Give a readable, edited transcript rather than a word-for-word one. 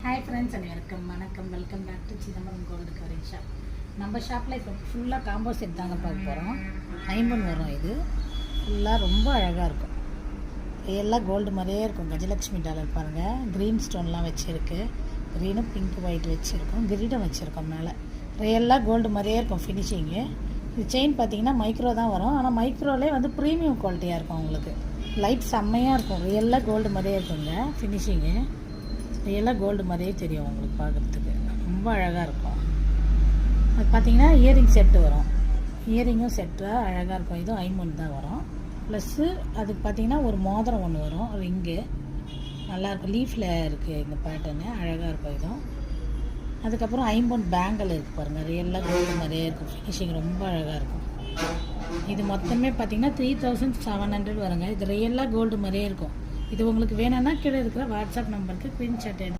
Hi friends அனைவருக்கும் வணக்கம். Welcome back to Chidambaram gold covering shop. நம்ம ஷாப்பில் இப்போ ஃபுல்லாக காம்போ செட் தாங்க பார்க்க போகிறோம். ஐம்பன் வரும். இது ஃபுல்லாக ரொம்ப அழகாக இருக்கும். எல்லாம் கோல்டு மாதிரியே இருக்கும். கஜலட்சுமி டாலர் பாருங்கள், க்ரீன் ஸ்டோன்லாம் வச்சுருக்கு. க்ரீனும் பிங்க் ஒயிட் வச்சுருக்கோம். கிரீடம் வச்சுருக்கோம். மேலே ரியலாக கோல்டு மாதிரியே இருக்கும் ஃபினிஷிங்கு. இது செயின் பார்த்திங்கன்னா மைக்ரோ தான் வரும். ஆனால் மைக்ரோலே வந்து ப்ரீமியம் குவாலிட்டியாக இருக்கும். உங்களுக்கு லைட் செம்மையாக இருக்கும். ரியலாக கோல்டு மாதிரியே இருக்குங்க ஃபினிஷிங்கு. ரியலாக கோல்டு மாதிரியே தெரியும் உங்களுக்கு பார்க்குறதுக்கு. ரொம்ப அழகாக இருக்கும். அது பார்த்திங்கன்னா இயரிங் செட்டு வரும். இயரிங்கும் செட்டாக அழகாக இருக்கும். இதுவும் ஐம்பொன் தான் வரும். ப்ளஸ்ஸு அதுக்கு பார்த்திங்கன்னா ஒரு மோதிரம் ஒன்று வரும். ரிங்கு நல்லாயிருக்கும். லீஃபில் இருக்குது இந்த பேட்டர்னு. அழகாக இருக்கும் இதுவும். அதுக்கப்புறம் ஐம்பொன் பேங்கிள் இருக்குது பாருங்கள். ரியலாக கோல்டு மாதிரியே இருக்கும். ஃபினிஷிங் ரொம்ப அழகாக இருக்கும். இது மொத்தமே பார்த்திங்கன்னா 3700 வருங்க. இது ரியலாக கோல்டு மாதிரியே இருக்கும். இது உங்களுக்கு வேணும்னா கீழே இருக்கிற வாட்ஸ்அப் நம்பருக்கு ஸ்க்ரீன்ஷாட் எடுத்து